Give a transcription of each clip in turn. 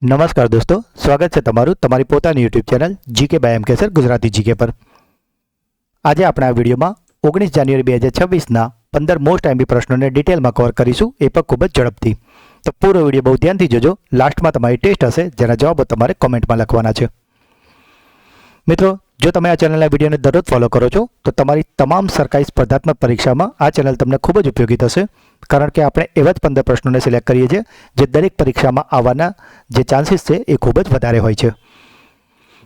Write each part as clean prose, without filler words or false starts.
નમસ્કાર દોસ્તો, સ્વાગત છે તમારું તમારી પોતાની YouTube channel GK by M Kesar Gujarati GK પર. આજે આપણે આ વિડીયોમાં 19 જાન્યુઆરી 2026ના 15 મોસ્ટ આઈએમપી પ્રશ્નોને ડિટેલમાં કવર કરીશું, એ પણ ખૂબ જ ઝડપથી. તો પૂરો વિડીયો બહુ ધ્યાનથી જોજો. લાસ્ટમાં તમારી ટેસ્ટ હશે જેના જવાબો તમારે કોમેન્ટમાં લખવાના છે. મિત્રો, જો તમે આ ચેનલના વિડીયોને દરરોજ ફોલો કરો છો તો તમારી તમામ સરકારી સ્પર્ધાત્મક પરીક્ષામાં આ ચેનલ તમને ખૂબ જ ઉપયોગી થશે, કારણ કે આપણે એવા જ 15 પ્રશ્નોને સિલેક્ટ કરીએ છીએ જે દરેક પરીક્ષામાં આવવાના જે ચાન્સીસ છે એ ખૂબ જ વધારે હોય છે.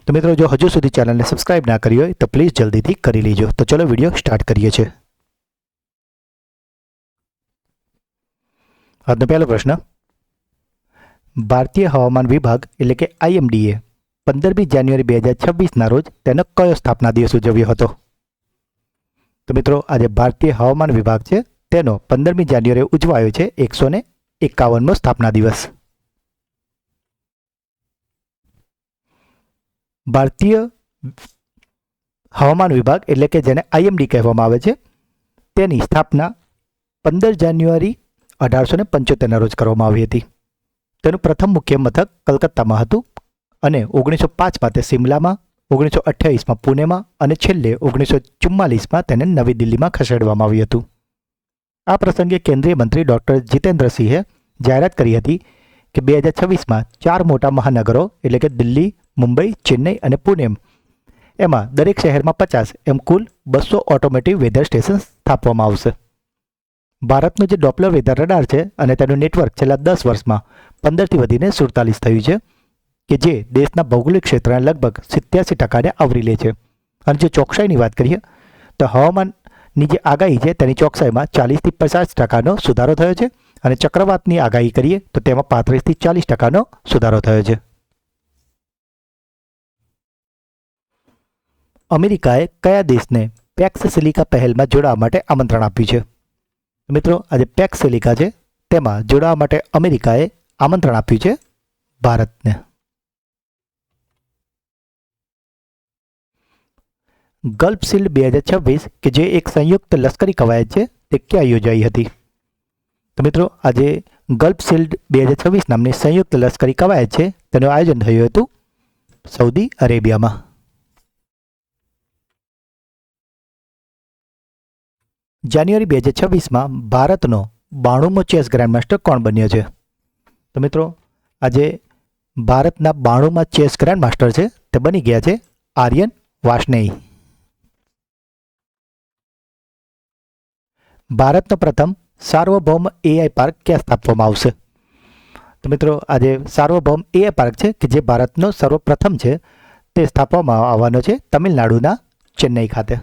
તો મિત્રો, જો હજુ સુધી ચેનલને સબસ્ક્રાઇબ ના કરી હોય તો પ્લીઝ જલ્દીથી કરી લેજો. તો ચલો વિડીયો સ્ટાર્ટ કરીએ છીએ. આજનો પહેલો પ્રશ્ન, ભારતીય હવામાન વિભાગ એટલે કે આઈએમડીએ 15મી જાન્યુઆરી 2026ના રોજ તેનો કયો સ્થાપના દિવસ ઉજવ્યો હતો? તો મિત્રો, આજે ભારતીય હવામાન વિભાગ છે તેનો 15મી જાન્યુઆરી ઉજવાયો છે 151મો સ્થાપના દિવસ. ભારતીય હવામાન વિભાગ એટલે કે જેને આઈએમડી કહેવામાં આવે છે તેની સ્થાપના 15 જાન્યુઆરી 1875ના રોજ કરવામાં આવી હતી. તેનું પ્રથમ મુખ્ય મથક કલકત્તામાં હતું અને 1905માં તે સિમલામાં, 1928માં પુણેમાં અને છેલ્લે 1944માં તેને નવી દિલ્હીમાં ખસેડવામાં આવ્યું હતું. આ પ્રસંગે કેન્દ્રીય મંત્રી ડૉક્ટર જીતેન્દ્રસિંહે જાહેરાત કરી હતી કે 2026માં 4 મોટા મહાનગરો એટલે કે દિલ્હી, મુંબઈ, ચેન્નઈ અને પુણે, એમાં દરેક શહેરમાં 50 એમ કુલ 200 ઓટોમેટિક વેધર સ્ટેશન સ્થાપવામાં આવશે. ભારતનું જે ડોપલર વેધર રડાર છે અને તેનું નેટવર્ક છેલ્લા 10 વર્ષમાં 15થી વધીને 47 થયું છે, કે જે દેશના ભૌગોલિક ક્ષેત્રના લગભગ 87%ને આવરી લે છે. અને જો ચોકસાઈની વાત કરીએ તો હવામાનની જે આગાહી છે તેની ચોકસાઈમાં 40થી 50%નો સુધારો થયો છે અને ચક્રવાતની આગાહી કરીએ તો તેમાં 35થી 40%નો સુધારો થયો છે. અમેરિકાએ કયા દેશને પેક્સ સિલિકા પહેલમાં જોડાવા માટે આમંત્રણ આપ્યું છે? મિત્રો, આજે પેક્સ સિલિકા છે તેમાં જોડાવા માટે અમેરિકાએ આમંત્રણ આપ્યું છે ભારતને. ગલ્ફ શિલ્ડ 2026 કે જે એક સંયુક્ત લશ્કરી કવાયત છે તે ક્યાં યોજાઈ હતી? તો મિત્રો, આજે ગલ્ફ શિલ્ડ 2026 નામની સંયુક્ત લશ્કરી કવાયત છે તેનું આયોજન થયું હતું સઉદી અરેબિયામાં. જાન્યુઆરી 2026માં ભારતનો 92મો ચેસ ગ્રાન્ડમાસ્ટર કોણ બન્યો છે? તો મિત્રો, આજે ભારતના 92મા ચેસ ગ્રાન્ડમાસ્ટર છે તે બની ગયા છે આર્યન વાર્ષ્ણેય. ભારતનો પ્રથમ સાર્વભૌમ એઆઈ પાર્ક ક્યાં સ્થાપવામાં આવશે? તો મિત્રો, આજે સાર્વભૌમ એઆઈ પાર્ક છે કે જે ભારતનો સર્વપ્રથમ છે તે સ્થાપવામાં આવવાનો છે તમિલનાડુના ચેન્નઈ ખાતે.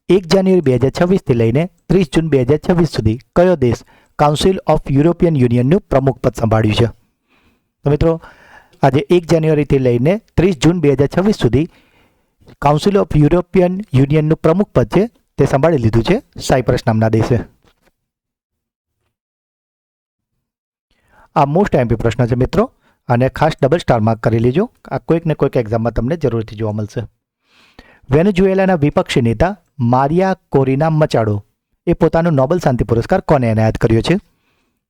1 જાન્યુઆરી 2026થી લઈને 30 જૂન 2026 સુધી કયો દેશ કાઉન્સિલ ઓફ યુરોપિયન યુનિયનનું પ્રમુખ પદ સંભાળ્યું છે? તો મિત્રો, આજે 1 જાન્યુઆરીથી લઈને 30 જૂન 2026 સુધી કાઉન્સિલ ઓફ યુરોપિયન યુનિયનનું પ્રમુખ પદ છે તે સંભાળી લીધું છે સાયપ્રસ નામના દેશે. આ મોસ્ટ આઈએમપી પ્રશ્ન છે મિત્રો, અને ખાસ ડબલ સ્ટાર માર્ક કરી લેજો. આ કોઈક ને કોઈક એક્ઝામમાં તમને જરૂરથી જોવા મળશે. વેનેઝુએલાના વિપક્ષી નેતા મારિયા કોરિના મચાડો એ પોતાનો નોબેલ શાંતિ પુરસ્કાર કોને એનાયત કર્યો છે?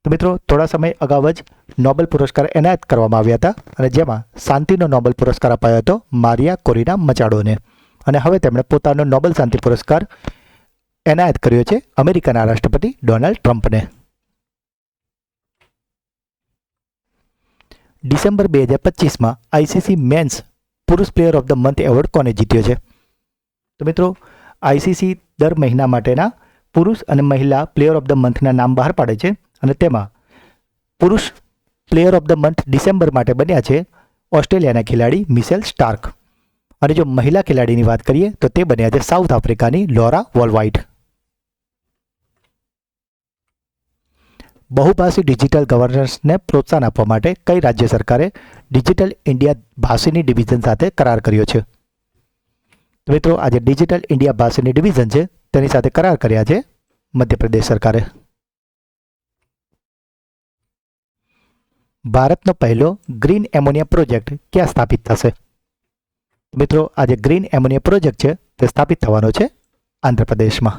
તો મિત્રો, થોડા સમય અગાઉ જ નોબેલ પુરસ્કાર એનાયત કરવામાં આવ્યા હતા અને જેમાં શાંતિનો નોબેલ પુરસ્કાર અપાયો હતો મારિયા કોરિના મચાડોને, અને હવે તેમણે પોતાનો નોબેલ શાંતિ પુરસ્કાર એનાયત કર્યો છે અમેરિકાના રાષ્ટ્રપતિ ડોનાલ્ડ ટ્રમ્પને. ડિસેમ્બર 2025માં આઈસીસી મેન્સ પુરુષ player of the month award કોને જીત્યો છે? તો મિત્રો, આઈસીસી દર મહિના માટેના પુરુષ અને મહિલા પ્લેયર ઓફ ધ મંથના નામ બહાર પાડે છે અને તેમાં પુરુષ player of the month December માટે બન્યા છે ઓસ્ટ્રેલિયાના ખેલાડી મિશેલ સ્ટાર્ક, અને જો મહિલા ખેલાડીની વાત કરીએ તો તે બન્યા છે સાઉથ આફ્રિકાની લોરા વોલવાઇટ. બહુભાષી ડિજિટલ ગવર્નન્સને પ્રોત્સાહન આપવા માટે કઈ રાજ્ય સરકારે ડિજિટલ ઇન્ડિયા ભાષીની ડિવિઝન સાથે કરાર કર્યો છે? મિત્રો, આજે ડિજિટલ ઇન્ડિયા ભાષીની ડિવિઝન છે તેની સાથે કરાર કર્યા છે મધ્યપ્રદેશ સરકારે. ભારતનો પહેલો ગ્રીન એમોનિયા પ્રોજેક્ટ ક્યાં સ્થાપિત થશે? મિત્રો, આજે ગ્રીન એમોનિયા પ્રોજેક્ટ છે તે સ્થાપિત થવાનો છે આંધ્રપ્રદેશમાં.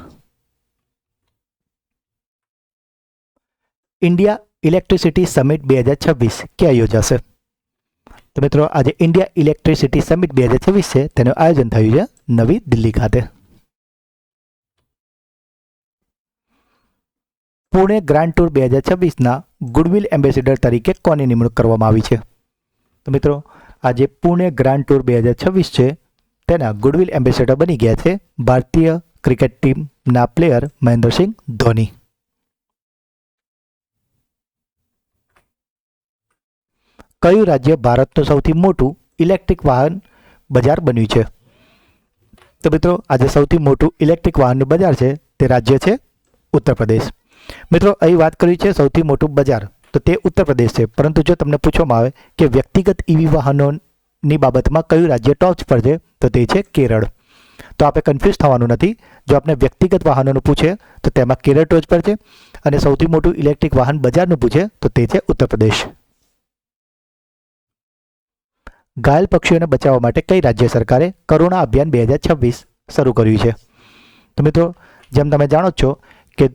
ઇન્ડિયા ઇલેક્ટ્રિસિટી સમિટ 2026 ક્યાં યોજાશે? તો મિત્રો આજે ઇન્ડિયા ઇલેક્ટ્રિસિટી સમિટ 2026 છે તેનું આયોજન થયું છે નવી દિલ્હી ખાતે. પુણે ગ્રાન્ડ ટૂર 2026ના ગુડવિલ એમ્બેસેડર તરીકે કોની નિમણૂક કરવામાં આવી છે? તો મિત્રો આજે પુણે ગ્રાન્ડ ટૂર 2026 છે તેના ગુડવિલ એમ્બેસેડર બની ગયા છે ભારતીય ક્રિકેટ ટીમના પ્લેયર મહેન્દ્રસિંહ ધોની. કયું રાજ્ય ભારતનું સૌથી મોટું ઇલેક્ટ્રિક વાહન બજાર બન્યું છે? તો મિત્રો આજે સૌથી મોટું ઇલેક્ટ્રિક વાહનનું બજાર છે તે રાજ્ય છે ઉત્તર પ્રદેશ. મિત્રો અહીં વાત કરી છે સૌથી મોટું બજાર, તો તે ઉત્તર પ્રદેશ છે, પરંતુ જો તમને પૂછવામાં આવે કે વ્યક્તિગત ઈવી વાહનોની બાબતમાં કયું રાજ્ય ટોચ પર છે તો તે છે કેરળ. તો આપણે કન્ફ્યુઝ થવાનું નથી. જો આપણે વ્યક્તિગત વાહનોનું પૂછે તો તેમાં કેરળ ટોચ પર છે અને સૌથી મોટું ઇલેક્ટ્રિક વાહન બજારનું પૂછે તો તે છે ઉત્તર પ્રદેશ. ઘાયલ પક્ષીઓને બચાવવા માટે કઈ રાજ્ય સરકારે કરુણા અભિયાન 2026 શરૂ કર્યું છે? તો મિત્રો જેમ તમે જાણો છો કે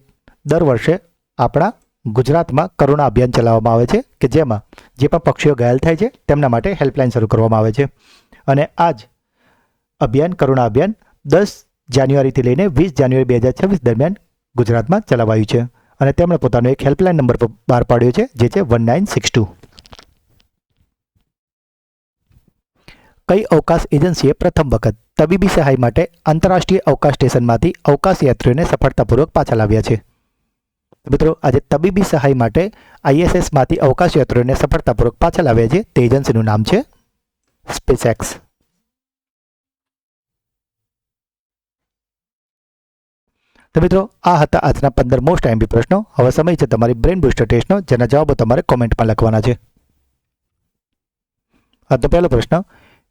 દર વર્ષે આપણા ગુજરાતમાં કરુણા અભિયાન ચલાવવામાં આવે છે કે જેમાં જે પણ પક્ષીઓ ઘાયલ થાય છે તેમના માટે હેલ્પલાઇન શરૂ કરવામાં આવે છે. અને આ જ અભિયાન કરુણા અભિયાન 10 જાન્યુઆરીથી લઈને 20 જાન્યુઆરી 2026 દરમિયાન ગુજરાતમાં ચલાવાયું છે અને તેમણે પોતાનો એક હેલ્પલાઇન નંબર બહાર પાડ્યો છે જે છે 1962. કઈ અવકાશ એજન્સીએ પ્રથમ વખત તબીબી સહાય માટે આંતરરાષ્ટ્રીય અવકાશ સ્ટેશનમાંથી અવકાશ યાત્રીઓને સફળતાપૂર્વક પાછા લાવ્યા છે? મિત્રો આજે તબીબી સહાય માટે ISSમાંથી અવકાશ યાત્રીઓને સફળતાપૂર્વક પાછા લાવ્યા છે તે એજન્સીનું નામ છે સ્પેસએક્સ. તો મિત્રો આ હતા આજના 15 મોસ્ટ IMP પ્રશ્નો. હવે સમય છે તમારી બ્રેન બૂસ્ટર ટેસ્ટનો, જેના જવાબો તમારે કોમેન્ટમાં લખવાના છે. આજનો પહેલો પ્રશ્ન,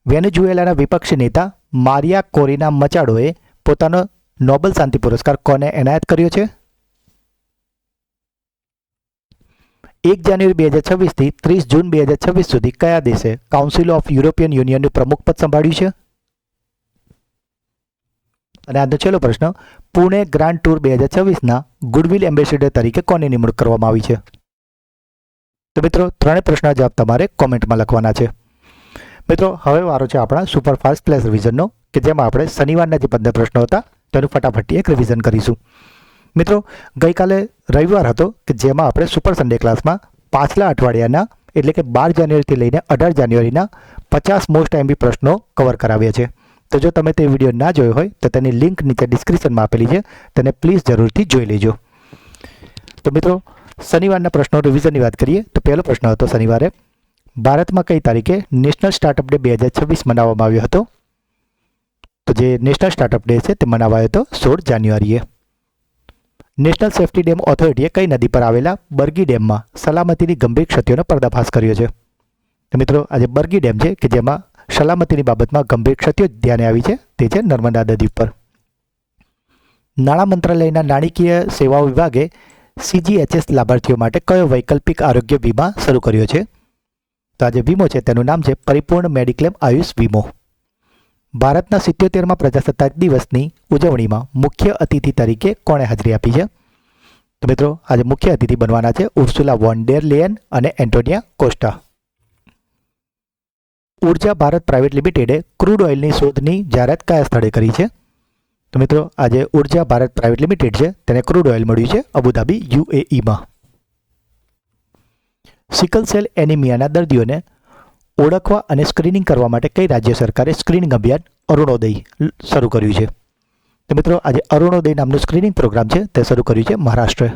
વેનેઝુએલાના વિપક્ષી નેતા મારિયા કોરિના મચાડોએ પોતાનો નોબેલ શાંતિ પુરસ્કાર કોને એનાયત કર્યો છે? 1 જાન્યુઆરી 2026 થી 30 જૂન 2026 સુધી કયા દેશે કાઉન્સિલ ઓફ યુરોપિયન યુનિયનનું પ્રમુખ પદ સંભાળ્યું છે? અને આજનો છેલ્લો પ્રશ્ન, પુણે ગ્રાન્ડ ટૂર 2026ના ગુડવિલ એમ્બેસેડર તરીકે કોની નિમણૂક કરવામાં આવી છે? તો મિત્રો ત્રણેય પ્રશ્નના જવાબ તમારે કોમેન્ટમાં લખવાના છે. મિત્રો હવે વારો છે આપણા સુપરફાસ્ટ ફ્લેશ રિવિઝનનો કે જેમાં આપણે શનિવારના જે 15 પ્રશ્નો હતા તેનું ફટાફટી એક રિવિઝન કરીશું. મિત્રો ગઈકાલે રવિવાર હતો કે જેમાં આપણે સુપર સન્ડે ક્લાસમાં પાછલા અઠવાડિયાના એટલે કે 12 જાન્યુઆરીથી લઈને 18 જાન્યુઆરીના 50 મોસ્ટ IMP પ્રશ્નો કવર કરાવ્યા છે. તો જો તમે તે વિડીયો ના જોયો હોય તો તેની લિંક નીચે ડિસ્ક્રિપ્શનમાં આપેલી છે, તેને પ્લીઝ જરૂરથી જોઈ લેજો. તો મિત્રો શનિવારના પ્રશ્નો રિવિઝનની વાત કરીએ તો પહેલો પ્રશ્ન હતો શનિવારે, ભારતમાં કઈ તારીખે નેશનલ સ્ટાર્ટઅપ ડે 2026 મનાવવામાં આવ્યો હતો? તો જે નેશનલ સ્ટાર્ટઅપ ડે છે તે મનાવાયો હતો 16 જાન્યુઆરીએ. નેશનલ સેફ્ટી ડેમ ઓથોરિટીએ કઈ નદી પર આવેલા બરગી ડેમમાં સલામતીની ગંભીર ક્ષતિઓનો પર્દાફાશ કર્યો છે? તો મિત્રો આજે બરગી ડેમ છે કે જેમાં સલામતીની બાબતમાં ગંભીર ક્ષતિઓ ધ્યાને આવી છે તે છે નર્મદા નદી પર. નાણાં મંત્રાલયના નાણાકીય સેવાઓ વિભાગે CGHS લાભાર્થીઓ માટે કયો વૈકલ્પિક આરોગ્ય વીમા શરૂ કર્યો છે? તો આજે વીમો છે તેનું નામ છે પરિપૂર્ણ મેડિક્લેમ આયુષ વીમો. ભારતના 77મા પ્રજાસત્તાક દિવસની ઉજવણીમાં મુખ્ય અતિથિ તરીકે કોણે હાજરી આપી છે? તો મિત્રો આજે મુખ્ય અતિથિ બનવાના છે ઉર્સુલા વોન ડેર લેયન અને એન્ટોનિયા કોસ્ટા. ઉર્જા ભારત પ્રાઇવેટ લિમિટેડે ક્રૂડ ઓઇલની શોધની જાહેરાત કયા સ્થળે કરી છે? તો મિત્રો આજે ઉર્જા ભારત પ્રાઇવેટ લિમિટેડ છે તેને ક્રૂડ ઓઇલ મળ્યું છે અબુધાબી UAEમાં. સિકલ સેલ એનિમિયાના દર્દીઓને ઓળખવા અને સ્ક્રીનિંગ કરવા માટે કઈ રાજ્ય સરકારે સ્ક્રીનિંગ અભિયાન અરુણોદય શરૂ કર્યું છે? તો મિત્રો આજે અરુણોદય નામનું સ્ક્રીનિંગ પ્રોગ્રામ છે તે શરૂ કર્યું છે મહારાષ્ટ્ર.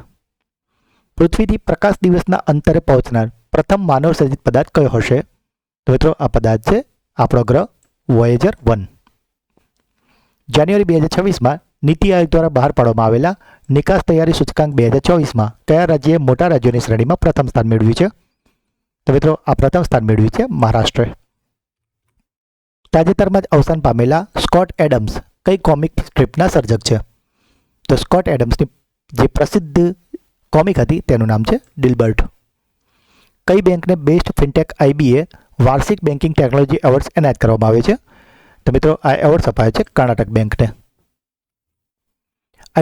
પૃથ્વીથી પ્રકાશ દિવસના અંતરે પહોંચનાર પ્રથમ માનવ સર્જિત પદાર્થ કયો હશે? તો મિત્રો આ પદાર્થ છે આપણો ગ્રહ વોયેજર 1. જાન્યુઆરી 2026માં નીતિ આયોગ દ્વારા બહાર પાડવામાં આવેલા નિકાસ તૈયારી સૂચકાંક 2024માં કયા રાજ્યએ મોટા રાજ્યોની શ્રેણીમાં પ્રથમ સ્થાન મેળવ્યું છે? તો મિત્રો આ પ્રથમ સ્થાન મેળવ્યું છે મહારાષ્ટ્ર. તાજેતરમાં જ અવસાન પામેલા સ્કોટ એડમ્સ કઈ કોમિક સ્ટ્રીપના સર્જક છે? તો સ્કોટ એડમ્સની જે પ્રસિદ્ધ કોમિક હતી તેનું નામ છે ડિલ્બર્ટ. કઈ બેંકને બેસ્ટ ફિનટેક IBA વાર્ષિક બેન્કિંગ ટેકનોલોજી એવોર્ડ્સ એનાયત કરવામાં આવે છે? તો મિત્રો આ એવોર્ડ્સ અપાય છે કર્ણાટક બેંકને.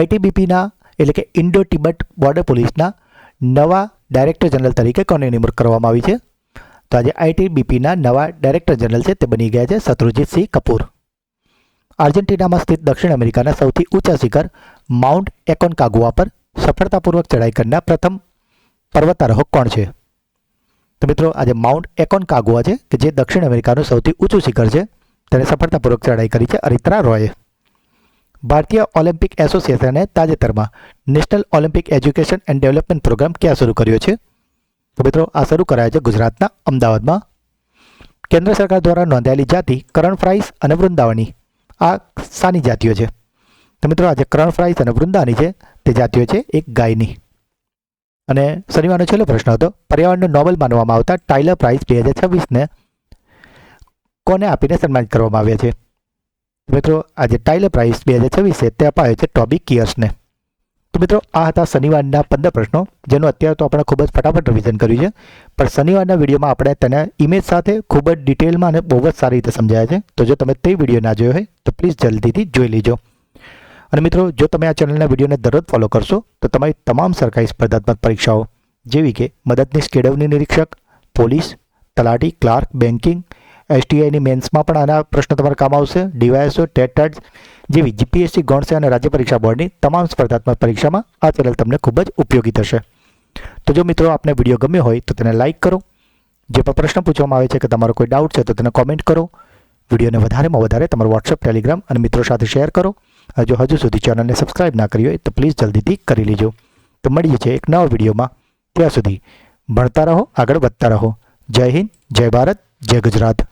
ITBPના એટલે કે ઇન્ડો તિબેટ બોર્ડર પોલીસના નવા ડાયરેક્ટર જનરલ તરીકે કોની નિમણૂક કરવામાં આવી છે? તો આજે આઈટીબીપીના નવા ડાયરેક્ટર જનરલ છે તે બની ગયા છે શત્રુજીતસિંહ કપૂર. આર્જેન્ટિનામાં સ્થિત દક્ષિણ અમેરિકાના સૌથી ઊંચા શિખર માઉન્ટ એકોનકાગુઆ પર સફળતાપૂર્વક ચડાઈ કરનાર પ્રથમ પર્વતારોહક કોણ છે? તો મિત્રો આજે માઉન્ટ એકોનકાગુઆ છે કે જે દક્ષિણ અમેરિકાનું સૌથી ઊંચું શિખર છે, તેને સફળતાપૂર્વક ચડાઈ કરી છે અરિત્રા રોયે. ભારતીય ઓલિમ્પિક એસોસિએશને તાજેતરમાં national Olympic education and development program ક્યાં શરૂ કર્યો છે? તો મિત્રો આ શરૂ કરાયો છે ગુજરાતના અમદાવાદમાં. કેન્દ્ર સરકાર દ્વારા નોંધાયેલી જાતિ કર્ણફ્રાઈસ અને વૃંદાવની આ શાની જાતિઓ છે? તો મિત્રો આજે કર્ણફ્રાઈસ અને વૃંદાવની છે તે જાતિઓ છે એક ગાયની. અને શનિવારનો છેલ્લો પ્રશ્ન હતો, પર્યાવરણનો નોબેલ માનવામાં આવતા ટાઇલર પ્રાઇઝ 2026ને કોને આપીને સન્માનિત કરવામાં આવ્યા છે? મિત્રો આજે ટાઇલર પ્રાઇઝ 2026 છે તે અપાયો છે ટોબી કિયર્સને. તો મિત્રો આ હતા શનિવારના 15 પ્રશ્નો, જેનું અત્યારે તો આપણે ખૂબ જ ફટાફટ રિવિઝન કર્યું છે, પણ શનિવારના વિડીયોમાં આપણે તેના ઇમેજ સાથે ખૂબ જ ડિટેલમાં અને બહુ જ સારી રીતે સમજાયા છે. તો જો તમે તે વિડીયો ના જોયો હોય તો પ્લીઝ જલ્દીથી જોઈ લેજો. અને મિત્રો જો તમે આ ચેનલના વિડીયોને દરરોજ ફોલો કરશો તો તમારી તમામ સરકારી સ્પર્ધાત્મક પરીક્ષાઓ જેવી કે મદદનીશ કેળવણી નિરીક્ષક, પોલીસ, તલાટી, ક્લાર્ક, બેન્કિંગ, એસટીઆઈની મેન્સમાં પણ આના પ્રશ્નો તમારે કામ આવશે. ડીવાયએસઓ, ટેટ જેવી જીપીએસસી, ગૌણ અને રાજ્ય પરીક્ષા બોર્ડની તમામ સ્પર્ધાત્મક પરીક્ષામાં આ ચેનલ તમને ખૂબ જ ઉપયોગી થશે. તો જો મિત્રો આપને વિડીયો ગમ્યો હોય તો તેને લાઇક કરો. જે પણ પ્રશ્ન પૂછવામાં આવે છે કે તમારો કોઈ ડાઉટ છે તો તેને કોમેન્ટ કરો. વિડીયોને વધારેમાં વધારે તમારું વોટ્સએપ, ટેલિગ્રામ અને મિત્રો સાથે શેર કરો. જો હજુ સુધી ચેનલને સબસ્ક્રાઇબ ના કરી હોય તો પ્લીઝ જલ્દીથી કરી લેજો. તો મળીએ છીએ એક નવા વિડીયોમાં. ત્યાં સુધી ભણતા રહો, આગળ વધતા રહો. જય હિન્દ, જય ભારત, જય ગુજરાત.